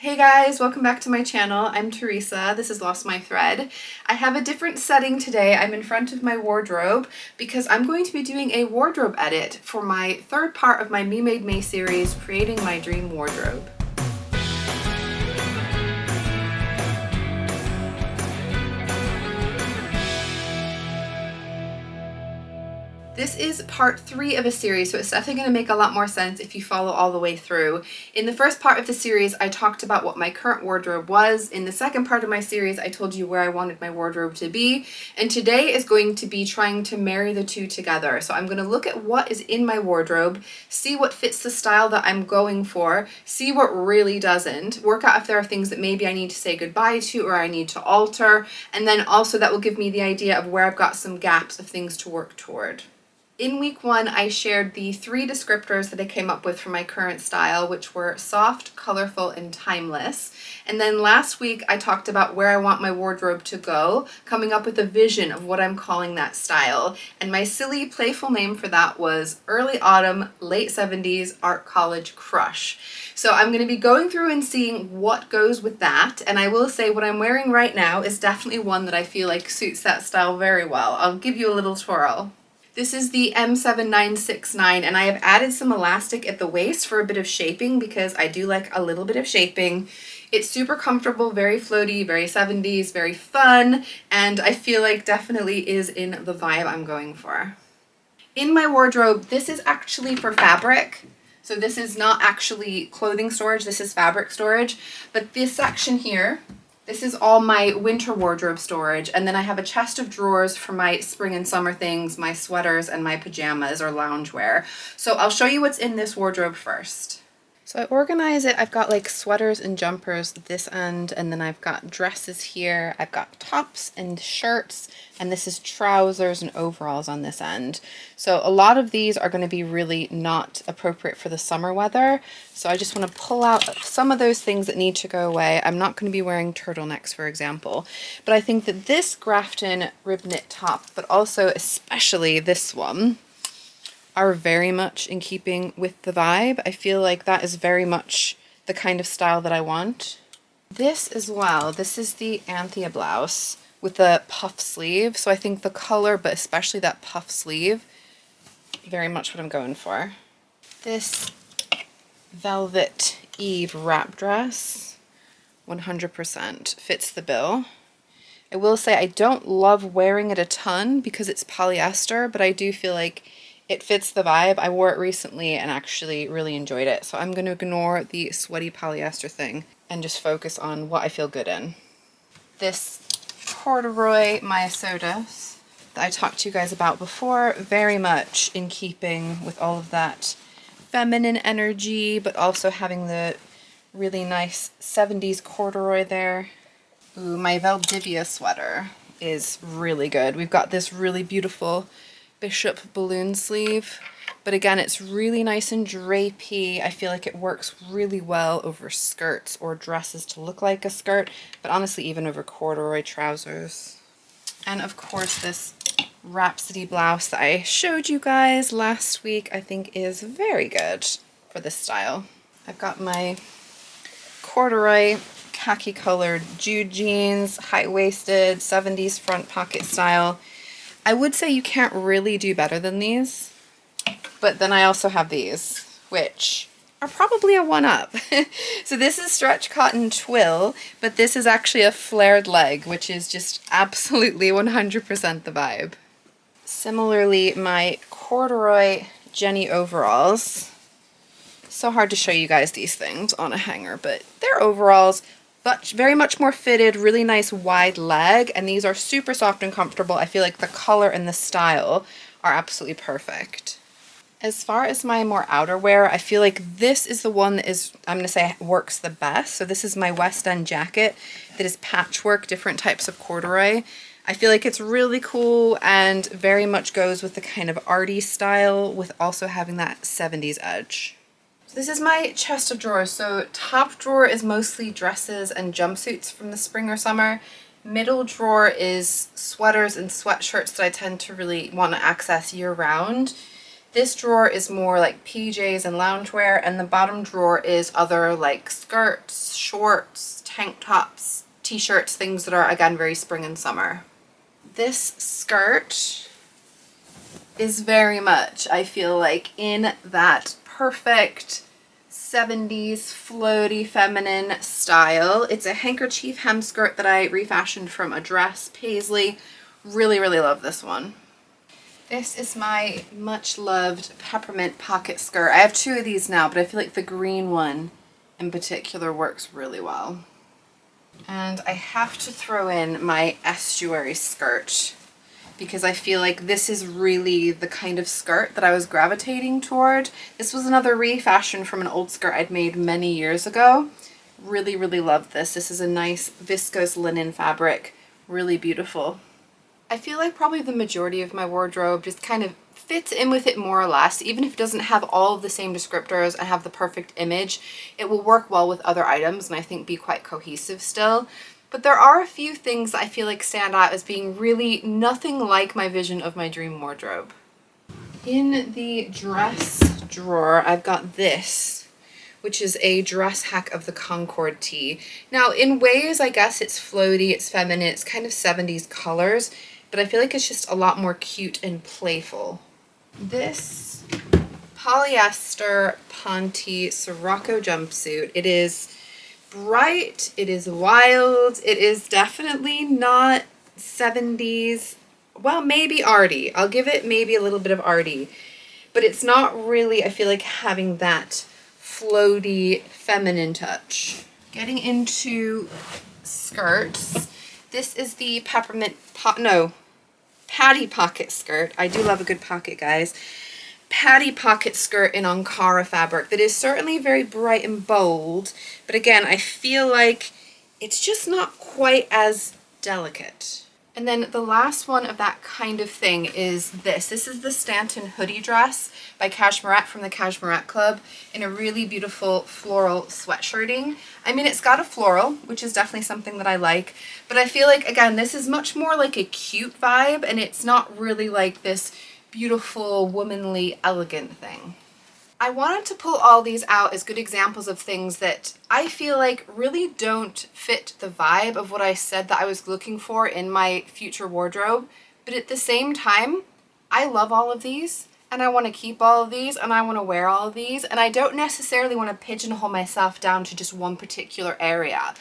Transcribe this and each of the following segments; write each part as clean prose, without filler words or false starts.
Hey guys, welcome back to my channel. I'm Teresa. This is Lost My Thread. I have a different setting today. I'm in front of my wardrobe because I'm going to be doing a wardrobe edit for my third part of my Me Made May series, Creating My Dream Wardrobe. This is part 3 of a series, so it's definitely going to make a lot more sense if you follow all the way through. In the first part of the series, I talked about what my current wardrobe was. In the second part of my series, I told you where I wanted my wardrobe to be. And today is going to be trying to marry the two together. So I'm going to look at what is in my wardrobe, see what fits the style that I'm going for, see what really doesn't, work out if there are things that maybe I need to say goodbye to or I need to alter, and then also that will give me the idea of where I've got some gaps of things to work toward. In week 1, I shared the 3 descriptors that I came up with for my current style, which were soft, colorful, and timeless. And then last week, I talked about where I want my wardrobe to go, coming up with a vision of what I'm calling that style. And my silly, playful name for that was Early Autumn, Late 70s Art College Crush. So I'm going to be going through and seeing what goes with that. And I will say what I'm wearing right now is definitely one that I feel like suits that style very well. I'll give you a little twirl. This is the M7969, and I have added some elastic at the waist for a bit of shaping because I do like a little bit of shaping. It's super comfortable, very floaty, very 70s, very fun, and I feel like definitely is in the vibe I'm going for. In my wardrobe, this is actually for fabric. So this is not actually clothing storage, this is fabric storage, but this section here, this is all my winter wardrobe storage, and then I have a chest of drawers for my spring and summer things, my sweaters and my pajamas or loungewear. So I'll show you what's in this wardrobe first. So I organize it, I've got like sweaters and jumpers this end, and then I've got dresses here, I've got tops and shirts, and this is trousers and overalls on this end. So a lot of these are going to be really not appropriate for the summer weather, so I just want to pull out some of those things that need to go away. I'm not going to be wearing turtlenecks, for example, but I think that this Grafton rib knit top, but also especially this one, are very much in keeping with the vibe. I feel like that is very much the kind of style that I want. This as well, this is the Anthea blouse with the puff sleeve. So I think the color, but especially that puff sleeve, very much what I'm going for. This Velvet Eve wrap dress, 100% fits the bill. I will say I don't love wearing it a ton because it's polyester, but I do feel like it fits the vibe. I wore it recently and actually really enjoyed it. So I'm going to ignore the sweaty polyester thing and just focus on what I feel good in. This corduroy Maya Sodas that I talked to you guys about before, very much in keeping with all of that feminine energy, but also having the really nice 70s corduroy there. Ooh, my Valdivia sweater is really good. We've got this really beautiful Bishop balloon sleeve, but again, it's really nice and drapey. I feel like it works really well over skirts or dresses to look like a skirt, but honestly even over corduroy trousers. And of course this Rhapsody blouse that I showed you guys last week I think is very good for this style. I've got my corduroy khaki colored Jude jeans, high-waisted 70s front pocket style. I would say you can't really do better than these, but then I also have these, which are probably a one-up. So this is stretch cotton twill, but this is actually a flared leg, which is just absolutely 100% the vibe. Similarly, my corduroy Jenny overalls. So hard to show you guys these things on a hanger, but they're overalls, but very much more fitted, really nice wide leg, and these are super soft and comfortable. I feel like the color and the style are absolutely perfect. As far as my more outerwear, I feel like this is the one that is, I'm going to say, works the best. So this is my West End jacket that is patchwork, different types of corduroy. I feel like it's really cool and very much goes with the kind of arty style with also having that 70s edge. This is my chest of drawers. So top drawer is mostly dresses and jumpsuits from the spring or summer. Middle drawer is sweaters and sweatshirts that I tend to really want to access year round. This drawer is more like PJs and loungewear, and the bottom drawer is other like skirts, shorts, tank tops, t-shirts, things that are again very spring and summer. This skirt is very much, I feel like, in that perfect 70s floaty feminine style. It's a handkerchief hem skirt that I refashioned from a dress, paisley. Really, really love this one. This is my much loved peppermint pocket skirt. I have two of these now, but I feel like the green one in particular works really well. And I have to throw in my estuary skirt because I feel like this is really the kind of skirt that I was gravitating toward. This was another refashion from an old skirt I'd made many years ago. Really, really love this. This is a nice viscose linen fabric, really beautiful. I feel like probably the majority of my wardrobe just kind of fits in with it more or less. Even if it doesn't have all of the same descriptors and have the perfect image, it will work well with other items and I think be quite cohesive still. But there are a few things that I feel like stand out as being really nothing like my vision of my dream wardrobe. In the dress drawer, I've got this, which is a dress hack of the Concord tee. Now, in ways, I guess it's floaty, it's feminine, it's kind of 70s colors, but I feel like it's just a lot more cute and playful. This polyester Ponte Sirocco jumpsuit, it is bright, it is wild, it is definitely not 70s, well, maybe arty. I'll give it maybe a little bit of arty, but it's not really, I feel like, having that floaty feminine touch. Getting into skirts, this is the Patty pocket skirt. I do love a good pocket, guys. Patty pocket skirt in Ankara fabric that is certainly very bright and bold, but again, I feel like it's just not quite as delicate. And then the last one of that kind of thing is this. This is the Stanton hoodie dress by Cashmerette from the Cashmerette Club in a really beautiful floral sweatshirting. I mean, it's got a floral, which is definitely something that I like, but I feel like, again, this is much more like a cute vibe, and it's not really like this beautiful, womanly, elegant thing. I wanted to pull all these out as good examples of things that I feel like really don't fit the vibe of what I said that I was looking for in my future wardrobe, but at the same time, I love all of these, and I want to keep all of these, and I want to wear all of these, and I don't necessarily want to pigeonhole myself down to just one particular area.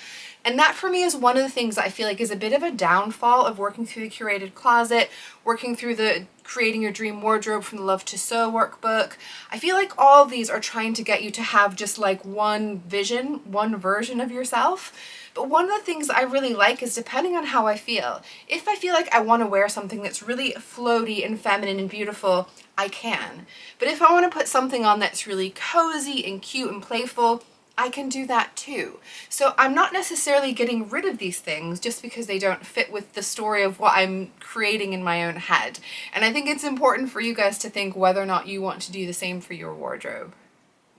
And that for me is one of the things that I feel like is a bit of a downfall of working through the curated closet, working through the creating your dream wardrobe from the Love to Sew workbook. I feel like all of these are trying to get you to have just like one vision, one version of yourself. But one of the things I really like is depending on how I feel. If I feel like I want to wear something that's really floaty and feminine and beautiful, I can. But if I want to put something on that's really cozy and cute and playful, I can do that too. So I'm not necessarily getting rid of these things just because they don't fit with the story of what I'm creating in my own head. And I think it's important for you guys to think whether or not you want to do the same for your wardrobe.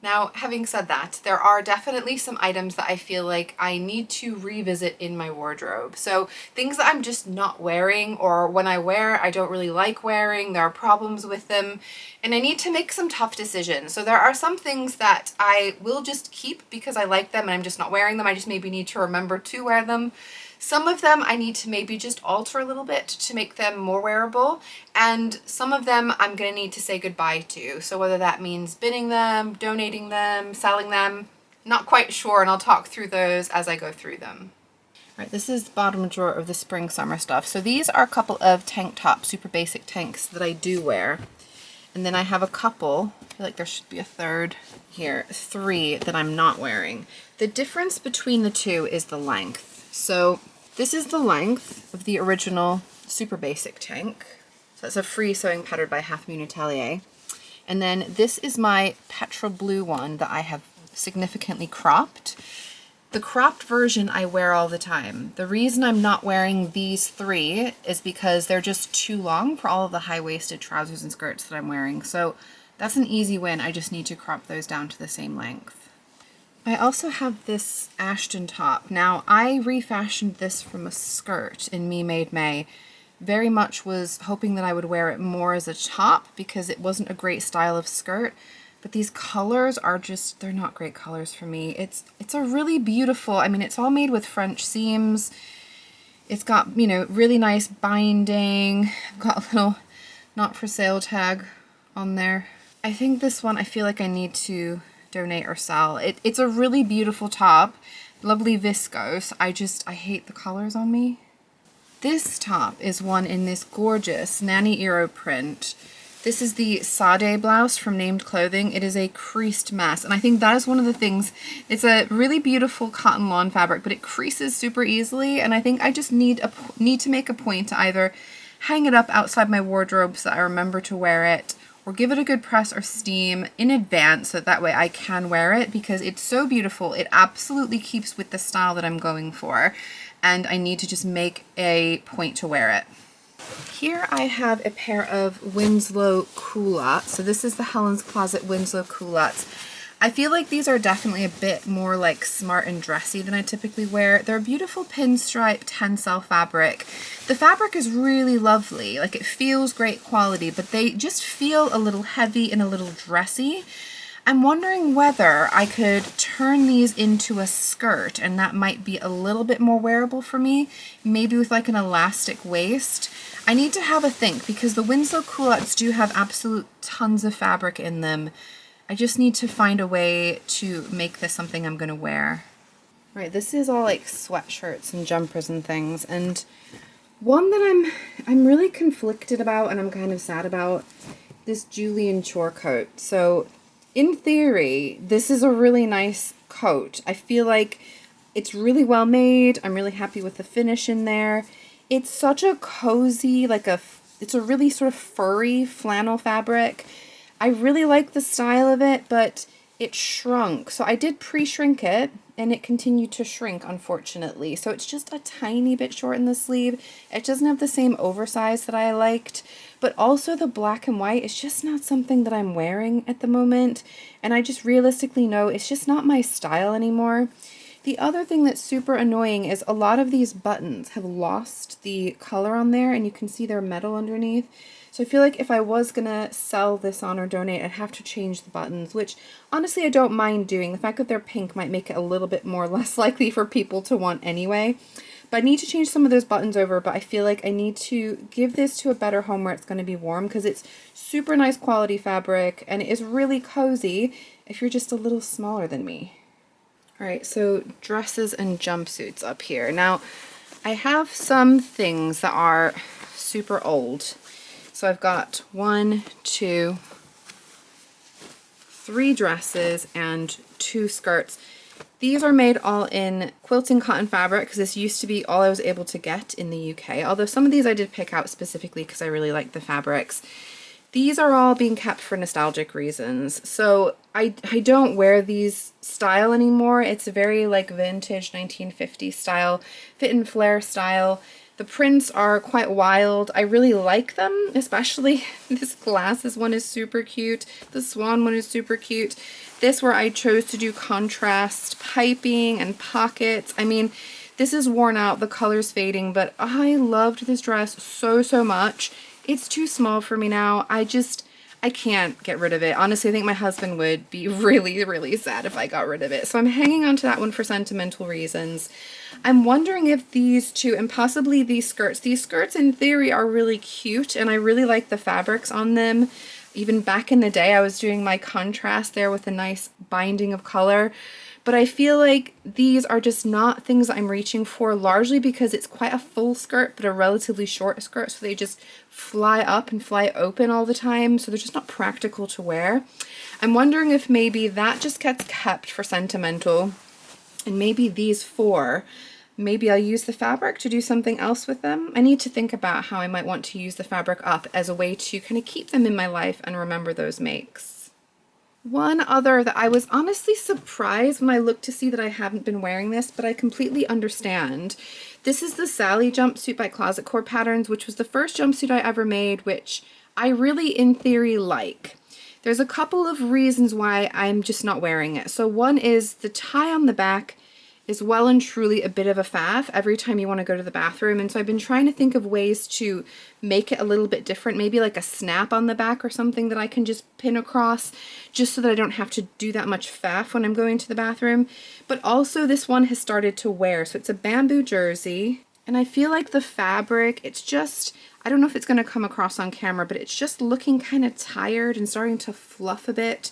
Now, having said that, there are definitely some items that I feel like I need to revisit in my wardrobe. So things that I'm just not wearing, or when I wear, I don't really like wearing, there are problems with them, and I need to make some tough decisions. So there are some things that I will just keep because I like them and I'm just not wearing them. I just maybe need to remember to wear them. Some of them I need to maybe just alter a little bit to make them more wearable, and some of them I'm going to need to say goodbye to. So whether that means binning them, donating them, selling them, not quite sure, and I'll talk through those as I go through them. Right, this is the bottom drawer of the spring summer stuff. So these are a couple of tank tops, super basic tanks that I do wear. And then I have a couple, I feel like there should be a third here, 3 that I'm not wearing. The difference between the two is the length. So this is the length of the original super basic tank. So it's a free sewing pattern by Half Moon Atelier. And then this is my petrol blue one that I have significantly cropped. The cropped version I wear all the time. The reason I'm not wearing these 3 is because they're just too long for all of the high-waisted trousers and skirts that I'm wearing. So that's an easy win. I just need to crop those down to the same length. I also have this Ashton top. Now, I refashioned this from a skirt in Me Made May very much was hoping that I would wear it more as a top because it wasn't a great style of skirt. But these colors are just, they're not great colors for me. It's a really beautiful, I mean, it's all made with French seams. It's got, you know, really nice binding. I've got a little not for sale tag on there. I think this one I feel like I need to donate or sell. It's a really beautiful top, lovely viscose. I hate the colors on me. This top is one in this gorgeous Nanny Eero print. This is the Sade blouse from Named Clothing. It is a creased mess, and I think that is one of the things. It's a really beautiful cotton lawn fabric, but it creases super easily, and I think I just need to make a point to either hang it up outside my wardrobe so that I remember to wear it, or give it a good press or steam in advance so that way I can wear it, because it's so beautiful. It absolutely keeps with the style that I'm going for, and I need to just make a point to wear it. Here I have a pair of Winslow culottes. So this is the Helen's Closet Winslow culottes. I feel like these are definitely a bit more like smart and dressy than I typically wear. They're a beautiful pinstripe tencel fabric. The fabric is really lovely. Like, it feels great quality, but they just feel a little heavy and a little dressy. I'm wondering whether I could turn these into a skirt, and that might be a little bit more wearable for me, maybe with like an elastic waist. I need to have a think because the Winslow culottes do have absolute tons of fabric in them. I just need to find a way to make this something I'm going to wear. Right, this is all like sweatshirts and jumpers and things, and one that I'm really conflicted about and I'm kind of sad about, this Julian Chore coat. So in theory, this is a really nice coat. I feel like it's really well made. I'm really happy with the finish in there. It's such a cozy, it's a really sort of furry flannel fabric. I really like the style of it, but it shrunk. So I did pre-shrink it, and it continued to shrink, unfortunately. So it's just a tiny bit short in the sleeve. It doesn't have the same oversize that I liked, but also the black and white is just not something that I'm wearing at the moment. And I just realistically know it's just not my style anymore. The other thing that's super annoying is a lot of these buttons have lost the color on there, and you can see they're metal underneath. So I feel like if I was gonna sell this on or donate, I'd have to change the buttons, which honestly I don't mind doing. The fact that they're pink might make it a little bit more less likely for people to want anyway. But I need to change some of those buttons over, but I feel like I need to give this to a better home where it's going to be warm, because it's super nice quality fabric and it is really cozy if you're just a little smaller than me. Alright, so dresses and jumpsuits up here. Now, I have some things that are super old. So I've got 1, 2, 3 dresses and 2 skirts. These are made all in quilting cotton fabric because this used to be all I was able to get in the UK. Although some of these I did pick out specifically because I really like the fabrics. These are all being kept for nostalgic reasons. So I don't wear these style anymore. It's a very like vintage 1950s style, fit and flare style. The prints are quite wild. I really like them, especially this glasses one is super cute. The swan one is super cute. This where I chose to do contrast piping and pockets. I mean, this is worn out, the color's fading, but I loved this dress so, so much. It's too small for me now. I can't get rid of it. Honestly, I think my husband would be really, really sad if I got rid of it. So I'm hanging on to that one for sentimental reasons. I'm wondering if these two, and possibly these skirts in theory are really cute, and I really like the fabrics on them. Even back in the day, I was doing my contrast there with a nice binding of color. But I feel like these are just not things I'm reaching for, largely because it's quite a full skirt, but a relatively short skirt, so they just fly up and fly open all the time, so they're just not practical to wear. I'm wondering if maybe that just gets kept for sentimental, and maybe these 4, maybe I'll use the fabric to do something else with them. I need to think about how I might want to use the fabric up as a way to kind of keep them in my life and remember those makes. One other that I was honestly surprised when I looked to see that I haven't been wearing this, but I completely understand. This is the Sally jumpsuit by Closet Core Patterns, which was the first jumpsuit I ever made, which I really, in theory, like. There's a couple of reasons why I'm just not wearing it. So one is the tie on the back is well and truly a bit of a faff every time you want to go to the bathroom. And so I've been trying to think of ways to make it a little bit different, maybe like a snap on the back or something that I can just pin across, just so that I don't have to do that much faff when I'm going to the bathroom. But also this one has started to wear, so it's a bamboo jersey. And I feel like the fabric, it's just, I don't know if it's going to come across on camera, but it's just looking kind of tired and starting to fluff a bit.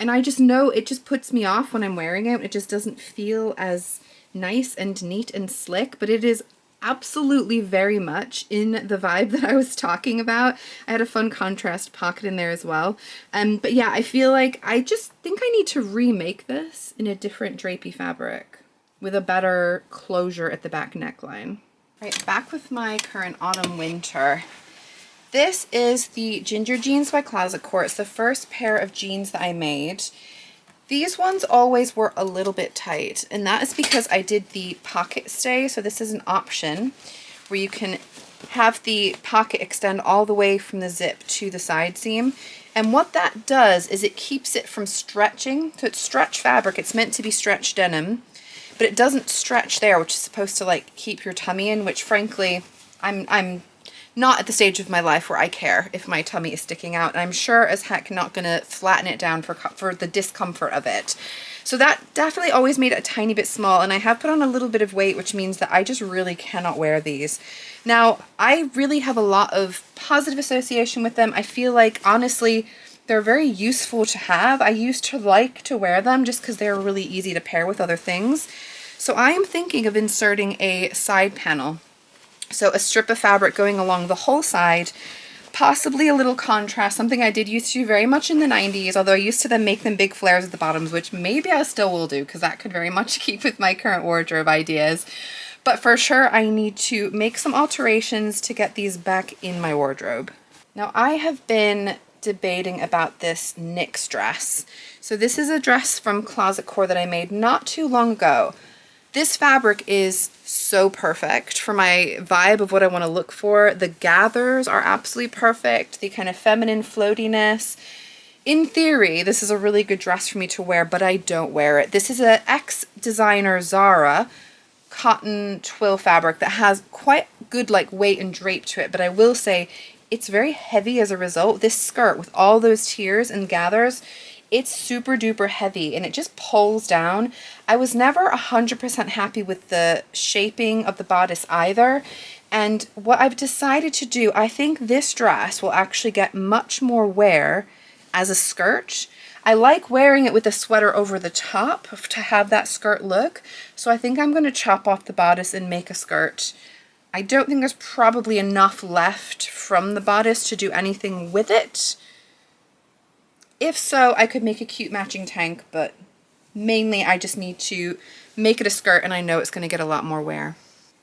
And I just know it just puts me off when I'm wearing it. It just doesn't feel as nice and neat and slick, but it is absolutely very much in the vibe that I was talking about. I had a fun contrast pocket in there as well. But yeah, I feel like I just think I need to remake this in a different drapey fabric with a better closure at the back neckline. Right, back with my current autumn winter. This is the Ginger Jeans by Closet Core. It's the first pair of jeans that I made. These ones always were a little bit tight, and that is because I did the pocket stay. So this is an option where you can have the pocket extend all the way from the zip to the side seam. And what that does is it keeps it from stretching. So it's stretch fabric. It's meant to be stretch denim, but it doesn't stretch there, which is supposed to like keep your tummy in, which frankly, I'm not at the stage of my life where I care if my tummy is sticking out. And I'm sure as heck not gonna flatten it down for the discomfort of it. So that definitely always made it a tiny bit small, and I have put on a little bit of weight, which means that I just really cannot wear these. Now, I really have a lot of positive association with them. I feel like, honestly, they're very useful to have. I used to like to wear them just because they're really easy to pair with other things. So I am thinking of inserting a side panel. So a strip of fabric going along the whole side, possibly a little contrast, something I did used to do very much in the 90s, although I used to then make them big flares at the bottoms, which maybe I still will do because that could very much keep with my current wardrobe ideas. But for sure, I need to make some alterations to get these back in my wardrobe. Now, I have been debating about this NYX dress. So this is a dress from Closet Core that I made not too long ago. This fabric is so perfect for my vibe of what I want to look for. The gathers are absolutely perfect, the kind of feminine floatiness. In theory, this is a really good dress for me to wear, but I don't wear it. This is an ex-designer Zara cotton twill fabric that has quite good like weight and drape to it, but I will say it's very heavy as a result. This skirt with all those tiers and gathers, it's super duper heavy and it just pulls down. I was never 100% happy with the shaping of the bodice either. And what I've decided to do, I think this dress will actually get much more wear as a skirt. I like wearing it with a sweater over the top to have that skirt look. So I think I'm going to chop off the bodice and make a skirt. I don't think there's probably enough left from the bodice to do anything with it. If so, I could make a cute matching tank, but mainly I just need to make it a skirt and I know it's going to get a lot more wear.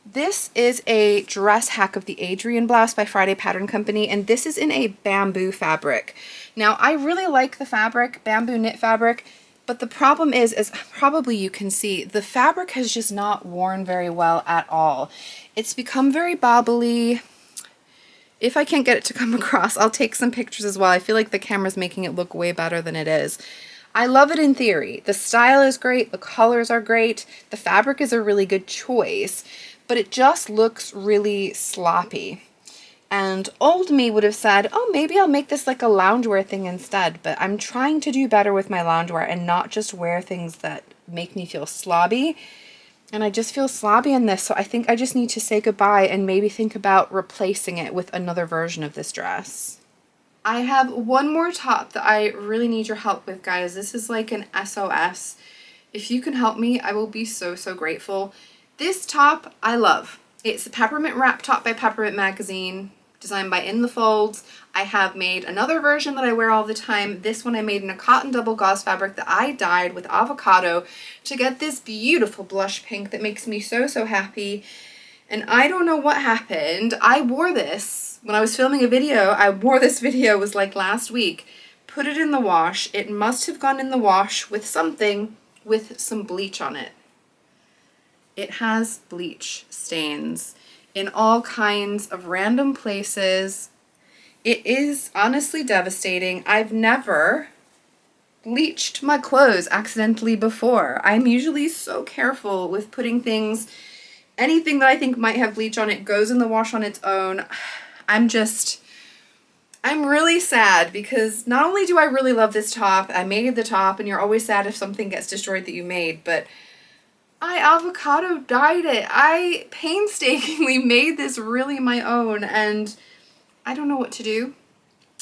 This is a dress hack of the Adrian blouse by Friday Pattern Company, and this is in a bamboo fabric. Now, I really like the fabric, bamboo knit fabric, but the problem is, as probably you can see, the fabric has just not worn very well at all. It's become very bobbly. If I can't get it to come across, I'll take some pictures as well. I feel like the camera's making it look way better than it is. I love it in theory. The style is great, the colors are great, the fabric is a really good choice, but it just looks really sloppy. And old me would have said, oh, maybe I'll make this like a loungewear thing instead, but I'm trying to do better with my loungewear and not just wear things that make me feel slobby. And I just feel slobby in this, so I think I just need to say goodbye and maybe think about replacing it with another version of this dress. I have one more top that I really need your help with, guys. This is like an SOS. If you can help me, I will be so, so grateful. This top, I love. It's a peppermint wrap top by Peppermint Magazine, designed by In the Folds. I have made another version that I wear all the time. This one I made in a cotton double gauze fabric that I dyed with avocado to get this beautiful blush pink that makes me so, so happy. And I don't know what happened. I wore this when I was filming a video. I wore this video, it was like last week. Put it in the wash. It must have gone in the wash with something with some bleach on it. It has bleach stains in all kinds of random places. It is honestly devastating. I've never bleached my clothes accidentally before. I'm usually so careful with putting things, anything that I think might have bleach on it goes in the wash on its own. I'm really sad because not only do I really love this top, I made the top, and you're always sad if something gets destroyed that you made, but I avocado dyed it. I painstakingly made this really my own, and I don't know what to do.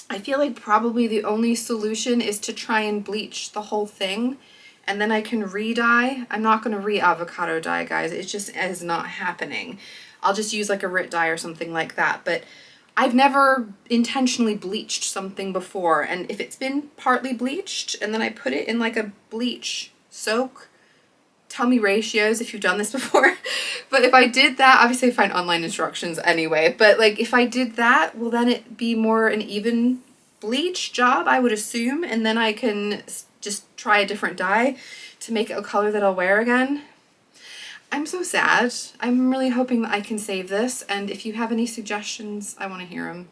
I feel like probably the only solution is to try and bleach the whole thing, and then I can re-dye. I'm not going to re-avocado dye, guys. It just is not happening. I'll just use like a RIT dye or something like that, but I've never intentionally bleached something before, and if it's been partly bleached and then I put it in like a bleach soak, tell me ratios if you've done this before. But if I did that, obviously I find online instructions anyway, but like if I did that, will then it be more an even bleach job, I would assume, and then I can just try a different dye to make it a color that I'll wear again. I'm so sad. I'm really hoping that I can save this, and if you have any suggestions, I want to hear them.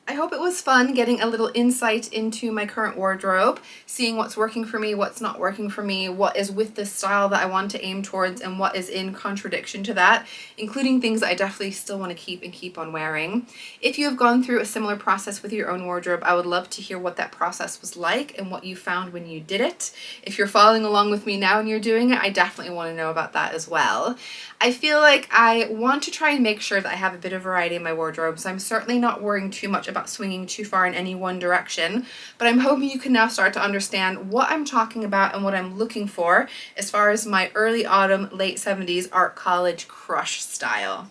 I hope it was fun getting a little insight into my current wardrobe, seeing what's working for me, what's not working for me, what is with the style that I want to aim towards, and what is in contradiction to that, including things that I definitely still want to keep on wearing. If you have gone through a similar process with your own wardrobe, I would love to hear what that process was like and what you found when you did it. If you're following along with me now and you're doing it, I definitely want to know about that as well. I feel like I want to try and make sure that I have a bit of variety in my wardrobe, so I'm certainly not worrying too much about swinging too far in any one direction, but I'm hoping you can now start to understand what I'm talking about and what I'm looking for as far as my early autumn, late 70s art college crush style.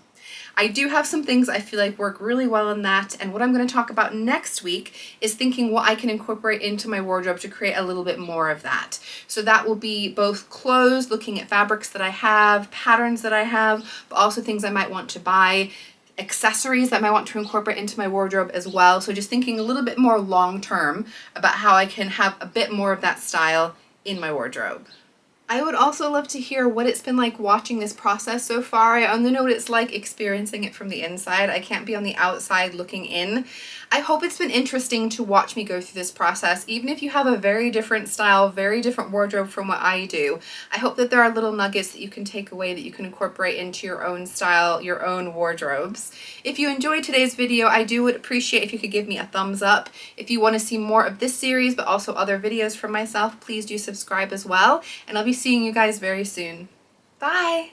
I do have some things I feel like work really well in that, and what I'm going to talk about next week is thinking what I can incorporate into my wardrobe to create a little bit more of that. So that will be both clothes, looking at fabrics that I have, patterns that I have, but also things I might want to buy, accessories that I might want to incorporate into my wardrobe as well. So just thinking a little bit more long term about how I can have a bit more of that style in my wardrobe. I would also love to hear what it's been like watching this process so far. I only know what it's like experiencing it from the inside. I can't be on the outside looking in. I hope it's been interesting to watch me go through this process, even if you have a very different style, very different wardrobe from what I do. I hope that there are little nuggets that you can take away that you can incorporate into your own style, your own wardrobes. If you enjoyed today's video, I would appreciate if you could give me a thumbs up. If you want to see more of this series, but also other videos from myself, please do subscribe as well, and I'll be seeing you guys very soon. Bye!